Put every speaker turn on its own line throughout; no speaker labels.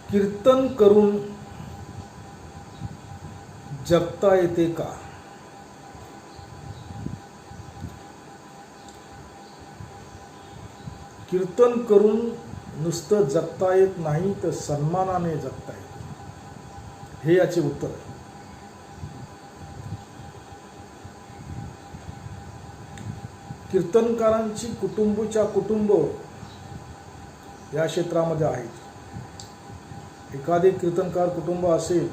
कीर्तन करून जगता येते का? कीर्तन करून नुसतं जगता येत नाही, तर सन्मानाने जगता येते, हे याचे उत्तर आहे. कीर्तनकारांची कुटुंबच्या कुटुंब या क्षेत्रामध्ये आहेत. एखादे कीर्तनकार कुटुंब असेल,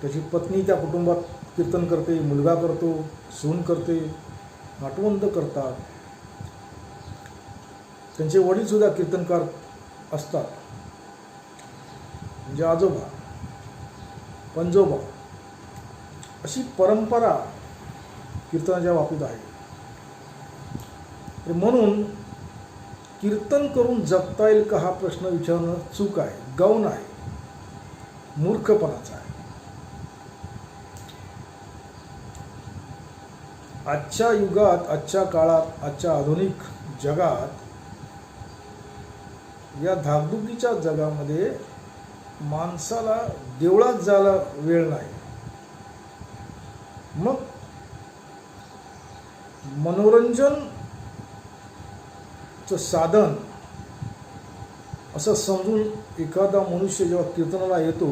त्याची पत्नी त्या कुटुंबात कीर्तन करते, मुलगा करतो, सून करते, नातवंड करतात. त्यांचे वडील सुद्धा कीर्तनकार असतात, म्हणजे आजोबा, पंजोबा, अशी परंपरा कीर्तनाच्या बाबतीत आहे. म्हणून कीर्तन करून जगता येईल का हा प्रश्न विचारणं चूक आहे, गौण आहे, मूर्खपणाचा आहे. आजच्या युगात, आजच्या काळात, आजच्या आधुनिक जगात, या धाकधुकीच्या जगामध्ये माणसाला देवळात जायला वेळ नाही. मग मनोरंजनचं साधन असं समजून एखादा मनुष्य जेव्हा कीर्तनाला येतो,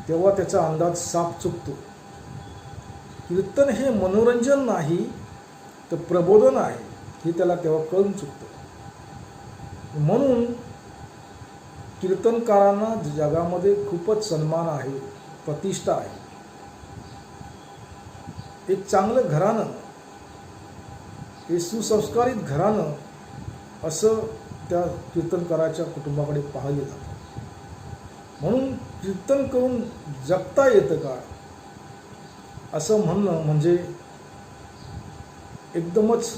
तेव्हा त्याचा अंदाज साफ चुकतो. कीर्तन हे मनोरंजन नाही, तर प्रबोधन आहे, हे त्याला तेव्हा कळून चुकतं. म्हणून कीर्तनकारांना जगामध्ये खूपच सन्मान आहे, प्रतिष्ठा आहे. एक चांगलं घराणं, हे सुसंस्कारित घराणं असं त्या कीर्तनकाराच्या कुटुंबाकडे पाहिले जातं. म्हणून कीर्तन करून जगता येतं का असं म्हणणं म्हणजे एकदमच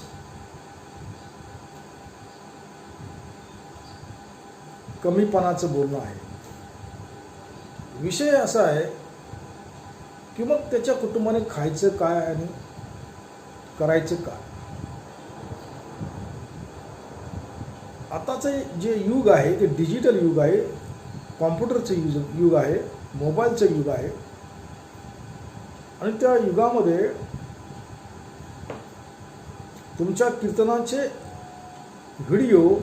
कमीपणाचं बोलणं आहे. विषय असा आहे की मग त्याच्या कुटुंबाने खायचं काय आणि करायचं काय. आताचं जे युग आहे ते डिजिटल युग आहे, कॉम्प्युटरचं युग आहे, मोबाईलचं युग आहे. आणि त्या युगामध्ये तुमच्या कीर्तनाचे व्हिडिओ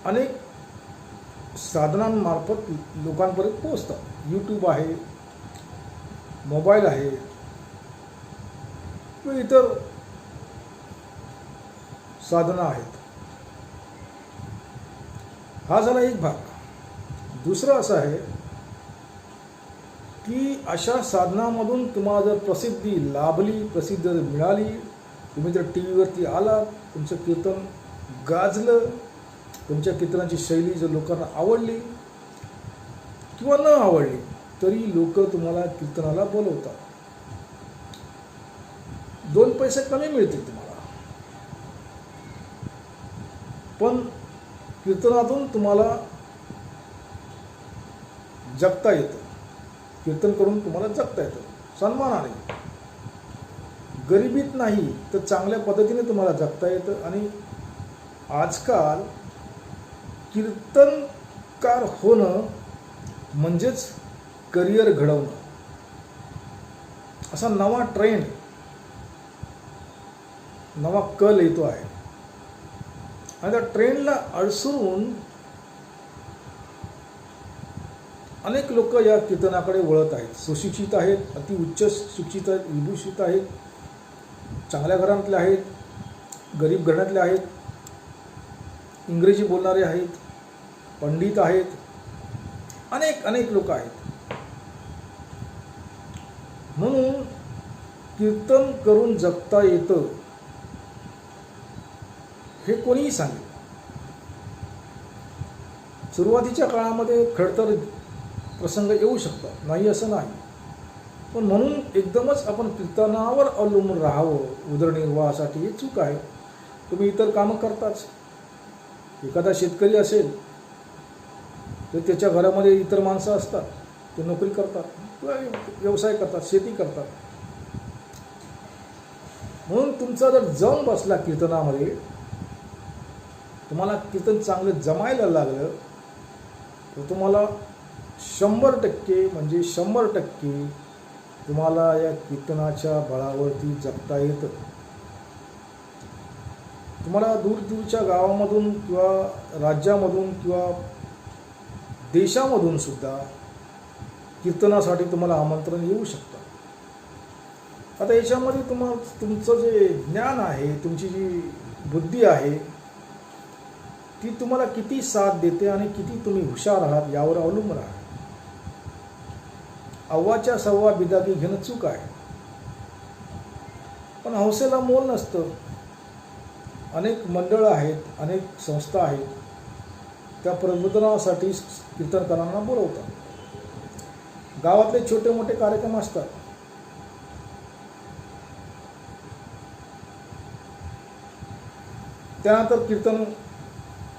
अनेक साधनांमार्फत लोकांपर्यंत पोहोचतात. यूट्यूब आहे, मोबाईल आहे, किंवा इतर साधनं आहेत. हा झाला एक भाग. दुसरं असं आहे की अशा साधनामधून तुम्हाला जर प्रसिद्धी लाभली, प्रसिद्धी जर मिळाली, तुम्ही जर टी व्हीवरती आलात, तुमचं कीर्तन गाजलं, तुमच्या कीर्तनाची शैली जर लोकांना आवडली किंवा न आवडली, तरी लोक तुम्हाला कीर्तनाला बोलवतात. 2 पैसे कमी मिळतील तुम्हाला, पण कीर्तनातून तुम्हाला जगता येतं. कीर्तन करून तुम्हाला जगता येतं सन्मानाने. गरिबीत नाही, तर चांगल्या पद्धतीने तुम्हाला जगता येतं. आणि आजकाल कीर्तनकार होणं म्हणजेच करिअर घडवणं, असा नवा ट्रेंड, नवा कल येतो आहे. आणि त्या ट्रेंडला अनुसरून अनेक लोक या कीर्तनाकडे वळत आहेत. सुशिक्षित आहेत, अतिउच्च शिक्षित आहेत, विभूषित आहेत, चांगल्या घरातले आहेत, गरीब घराण्यातले आहेत, इंग्रजी बोलणारे आहेत, पंडित आहेत, अनेक लोक आहेत. म्हणून कीर्तन करून जगता येतं हे कोणीही सांगेल. सुरुवातीच्या काळामध्ये खडतर प्रसंग येऊ शकतात, नाही असं नाही. पण म्हणून एकदमच आपण कीर्तनावर अवलंबून राहावं उदरनिर्वाहासाठी, हे चूक आहे. तुम्ही इतर कामं करताच. एखादा शेतकरी असेल तर त्याच्या घरामध्ये इतर माणसं असतात, ते नोकरी करतात किंवा व्यवसाय करतात, शेती करतात. म्हणून तुमचा जर जम बसला कीर्तनामध्ये, तुम्हाला कीर्तन चांगलं जमायला लागलं तर तुम्हाला 100% म्हणजे 100% तुम्हाला या कीर्तनाच्या बळावरती जगता येतं. तुम्हाला दूरदूरच्या गावामधून किंवा राज्यामधून किंवा देशामधून सुद्धा कीर्तनासाठी तुम्हाला आमंत्रण येऊ शकतं. आता याच्यामध्ये तुमचं जे ज्ञान आहे, तुमची जी बुद्धी आहे ती तुम्हाला किती साथ देते आणि किती तुम्ही हुशार आहात यावर अवलंबून आहे. अव्वाच्या सव्वा बिदागी घेणं चूक आहे, पण हौसेला मोल नसतं. अनेक मंडळं आहेत, अनेक संस्था आहेत, त्या प्रबोधनासाठी कीर्तनकारांना बोलवतात. गावातले छोटे मोठे कार्यक्रम असतात. त्यानंतर कीर्तन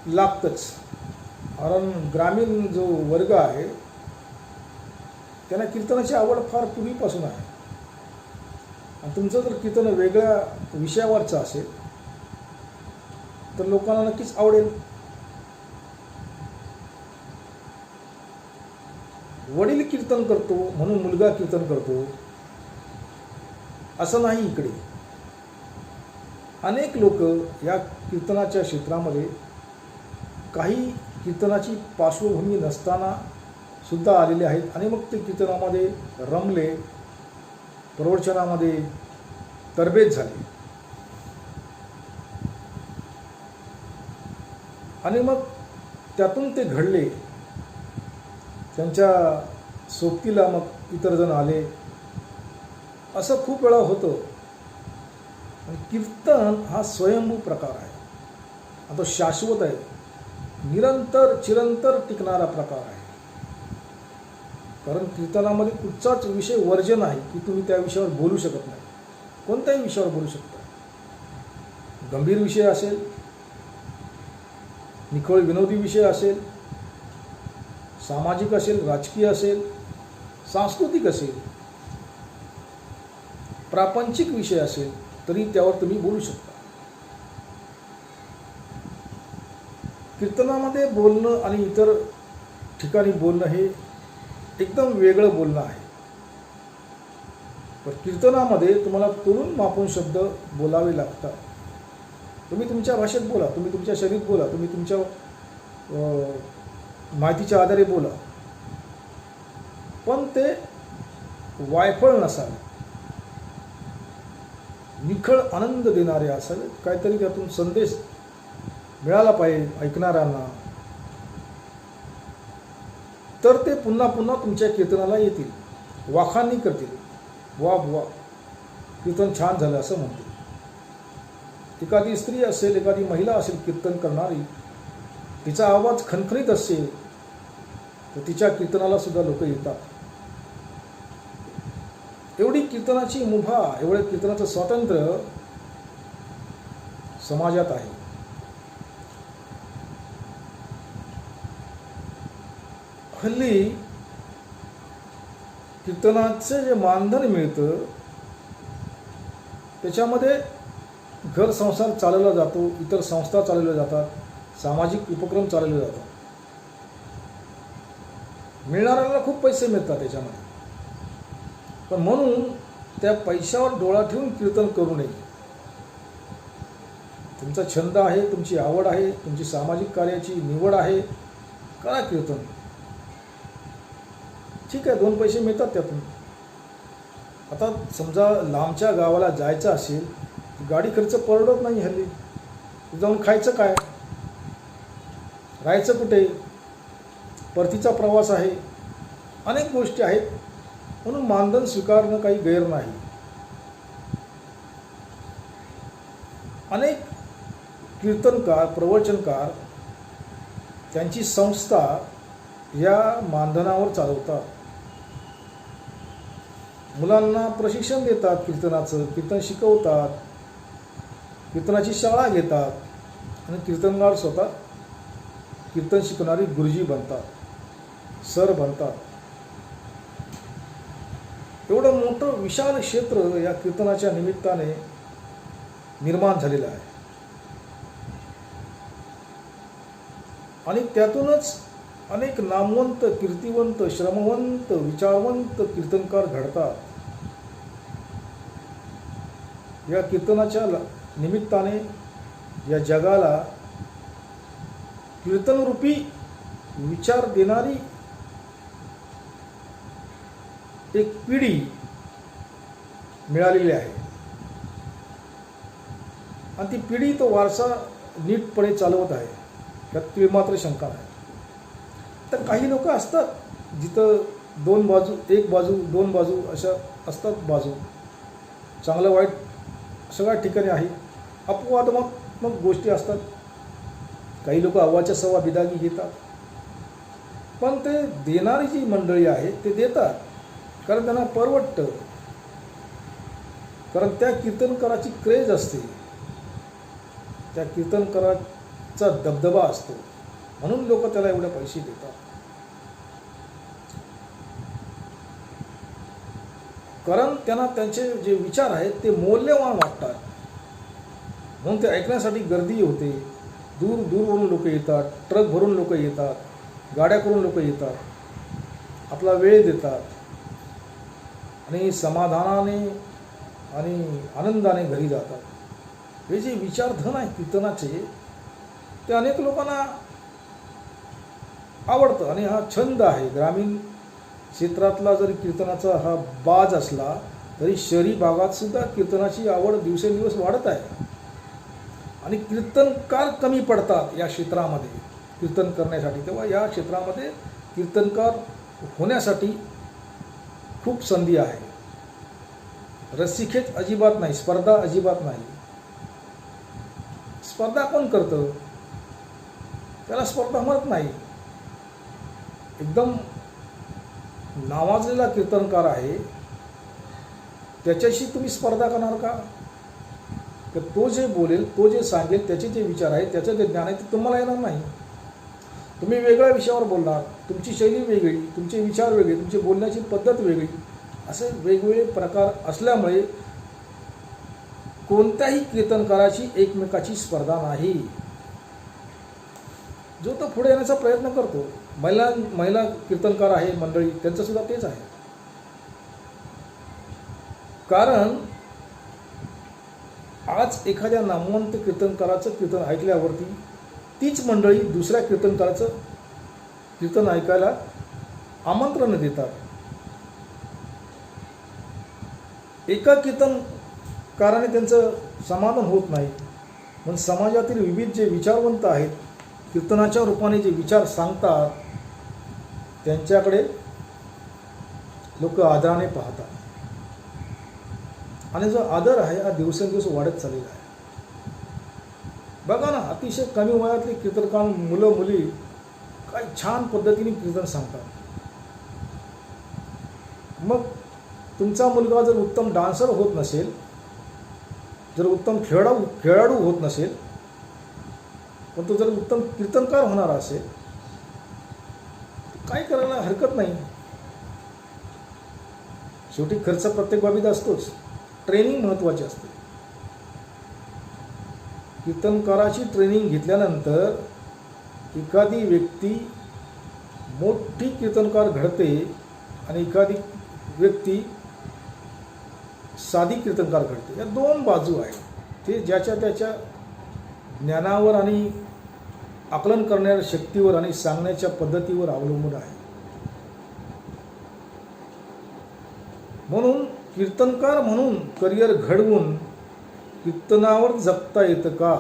लागतंच, कारण ग्रामीण जो वर्ग आहे त्यांना कीर्तनाची आवड फार पूर्वीपासून आहे. आणि तुमचं जर कीर्तन वेगळ्या विषयावरचं असेल तर लोकांना नक्कीच आवडेल. वडील कीर्तन करतो म्हणून मुलगा कीर्तन करतो असं नाही. इकडे अनेक लोक या कीर्तनाच्या क्षेत्रामध्ये काही कीर्तनाची पार्श्वभूमी नसताना सुद्धा आलेले आहेत आणि मग ते कीर्तनामध्ये रमले, प्रवचनामध्ये तरबेज झाले आणि मग त्यातून ते घडले. त्यांच्या सोबतीला मग इतर जण आले. असं खूप वेळा होतं. आणि कीर्तन हा स्वयंभू प्रकार आहे. तो शाश्वत आहे, निरंतर चिरंतर टिकणारा प्रकार आहे. कारण कीर्तनामध्ये कुठचाच विषय वर्ज्य नाही की तुम्ही त्या विषयावर बोलू शकत नाही. कोणत्याही विषयावर बोलू शकता. गंभीर विषय असेल, निखळ विनोदी विषय असेल, सामाजिक असेल, राजकीय असेल, सांस्कृतिक असेल, प्रापंचिक विषय असेल, तरी त्यावर तुम्ही बोलू शकता. कीर्तनामध्ये बोलणं आणि इतर ठिकाणी बोलणं हे एकदम वेगळं बोलणं आहे. पण कीर्तनामध्ये तुम्हाला तोडून मापून शब्द बोलावे लागतात. तुम्ही तुमच्या भाषेत बोला, तुम्ही तुमच्या शैलीत बोला, तुम्ही तुमच्या माहितीच्या आधारे बोला, पण ते वायफळ नसावे, निखळ आनंद देणारे असावे. काहीतरी त्यातून संदेश मिळाला पाहिजे ऐकणाऱ्यांना, तर ते पुन्हा पुन्हा तुमच्या कीर्तनाला येतील, वाखाणणी करतील, वा वा कीर्तन छान झालं असं म्हणतील. एखादी स्त्री असेल, एखादी महिला असेल कीर्तन करणारी, तिचा आवाज खणखणीत असेल तर तिच्या कीर्तनाला सुद्धा लोक येतात. एवढी कीर्तनाची मुभा, एवढं कीर्तनाचं स्वातंत्र्य समाजात आहे. हल्ली कीर्तनाचं जे मानधन मिळतं त्याच्यामध्ये घर संसार चालवला जातो, इतर संस्था चालवल्या जातात, सामाजिक उपक्रम चालवले जातात. मिळणाऱ्यांना खूप पैसे मिळतात त्याच्यामध्ये. पण म्हणून त्या पैशावर डोळा ठेवून कीर्तन करू नये. तुमचा छंद आहे, तुमची आवड आहे, तुमची सामाजिक कार्याची निवड आहे, करा कीर्तन. ठीक आहे, 2 पैसे मिळतात त्यातून. आता समजा लांबच्या गावाला जायचं असेल, गाडी खर्च परवडत नाही हल्ली. जाऊन खायचं काय, राहायचं कुठे, परतीचा प्रवास आहे, अनेक गोष्टी आहेत. म्हणून मानधन स्वीकारणं काही गैर नाही. अनेक कीर्तनकार, प्रवचनकार त्यांची संस्था या मानधनावर चालवतात. मुलांना प्रशिक्षण देतात कीर्तनाचं, कीर्तन शिकवतात, कीर्तनाची शाळा घेतात आणि कीर्तनकार स्वतः कीर्तन शिकवणारी गुरुजी बनतात, सर बनतात. एवढं मोठं विशाल क्षेत्र या कीर्तनाच्या निमित्ताने निर्माण झालेलं आहे. आणि त्यातूनच अनेक नामवंत, कीर्तिवंत, श्रमवंत, विचारवंत कीर्तनकार घडतात. या कीर्तनाच्या निमित्ताने या जगाला कीर्तनरूपी विचार देणारी एक पिढी मिळालेली आहे. आणि ती पिढी तो वारसा नीटपणे चालवत आहे, यात मात्र शंका नाही. तर काही लोक असतात जिथं एक बाजू दोन बाजू अशा असतात. बाजू चांगलं वाईट सगळ्या ठिकाणी आहे. अपवादात्मक गोष्टी असतात. काही लोक अव्वाच्या सव्वा बिदागी घेतात, पण ते देणारी जी मंडळी आहे ते देतात कारण त्यांना परवडतं, कारण त्या कीर्तनकाराची क्रेज असते, त्या कीर्तनकाराचा दबदबा असतो, म्हणून लोक त्याला एवढे पैसे देतात. कारण त्यांना त्यांचे जे विचार आहेत ते मौल्यवान वाटतात, म्हणून ते ऐकण्यासाठी गर्दी होते. दूर दूरवरून लोक येतात, ट्रक भरून लोक येतात, गाड्या करून लोक येतात, आपला वेळ देतात आणि समाधानाने आणि आनंदाने घरी जातात. हे जे विचारधन आहे कीर्तनाचे ते अनेक लोकांना आवडतं आणि हा छंद आहे. ग्रामीण क्षेत्रातला जरी कीर्तनाचा हा बाज असला तरी शहरी भागात सुद्धा कीर्तनाची आवड दिवसेंदिवस वाढत आहे. आणि कीर्तनकार कमी पडतात या क्षेत्रामध्ये कीर्तन करण्यासाठी, तेव्हा या क्षेत्रामध्ये कीर्तनकार होण्यासाठी खूप संधी आहे. रस्सीखेच अजिबात नाही, स्पर्धा अजिबात नाही. स्पर्धा कोण करतं? त्याला स्पर्धा म्हणत नाही. एकदम नावाजलेला कीर्तनकार आहे, त्याच्याशी तुम्ही स्पर्धा करणार का? तर तो जे बोलेल, तो जे सांगेल, त्याचे जे विचार आहेत, त्याचं जे ज्ञान आहे ते तुम्हाला येणार नाही. तुम्ही वेगळ्या विषयावर बोलणार, तुमची शैली वेगळी, तुमचे विचार वेगळे, तुमची बोलण्याची पद्धत वेगळी, असे वेगवेगळे प्रकार असल्यामुळे कोणत्याही कीर्तनकाराची एकमेकाची स्पर्धा नाही. जो तो पुढे येण्याचा प्रयत्न करतो. महिला कीर्तनकार आहे मंडळी, त्यांचं सुद्धा तेच आहे. कारण आज एखाद्या नामवंत कीर्तनकाराचं कीर्तन ऐकल्यावरती तीच मंडळी दुसऱ्या कीर्तनकाराचं कीर्तन ऐकायला आमंत्रण देतात. एका कीर्तनकाराने त्यांचं समाधान होत नाही, पण समाजातील विविध जे विचारवंत आहेत, कीर्तनाच्या रूपाने जे विचार सांगतात, त्यांच्याकडे लोक आदराने पाहतात. आणि जो आदर आहे हा दिवसेंदिवस वाढत चाललेला आहे. बघा ना, अतिशय कमी वयातले कीर्तनकार मुलं मुली काय छान पद्धतीने कीर्तन सांगतात. मग तुमचा मुलगा जर उत्तम डान्सर होत नसेल, जर उत्तम खेळाडू होत नसेल, पण तो जर उत्तम कीर्तनकार होणार असेल, काय करायला हरकत नाही. शेवटी खर्च प्रत्येक बाबीत असतोच, ट्रेनिंग महत्त्वाची असते. कीर्तनकाराची ट्रेनिंग घेतल्यानंतर एखादी व्यक्ती मोठी कीर्तनकार घडते आणि एखादी व्यक्ती साधी कीर्तनकार घडते. या दोन बाजू आहेत. ते ज्याच्या त्याच्या ज्ञानावर आणि आकलन करण्याच्या शक्तीवर आणि सांगण्याच्या पद्धतीवर अवलंबून आहे. म्हणून कीर्तनकार म्हणून करिअर घडवून कीर्तनावर जगता येतं का?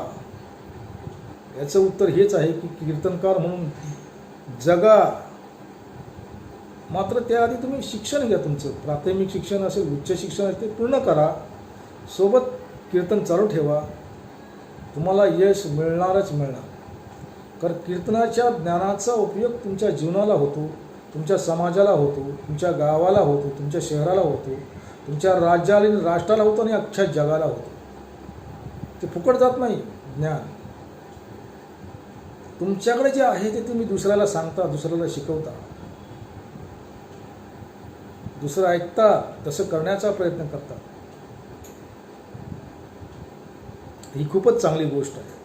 याचं उत्तर हेच आहे की कीर्तनकार म्हणून जगा. मात्र त्याआधी तुम्ही शिक्षण घ्या. तुमचं प्राथमिक शिक्षण असेल, उच्च शिक्षण असेल, ते पूर्ण करा. सोबत कीर्तन चालू ठेवा. तुम्हाला यश मिळणारच मिळणार. कारण कीर्तनाच्या ज्ञानाचा उपयोग तुमच्या जीवनाला होतो, तुमच्या समाजाला होतो, तुमच्या गावाला होतो, तुमच्या शहराला होतो, तुमच्या राज्याला आणि राष्ट्राला होतो आणि अख्ख्या जगाला होतो. ते फुकट जात नाही ज्ञान. तुमच्याकडे जे आहे ते तुम्ही दुसऱ्याला सांगता, दुसऱ्याला शिकवता, दुसरं ऐकता, तसं करण्याचा प्रयत्न करता. ही खूपच चांगली गोष्ट आहे.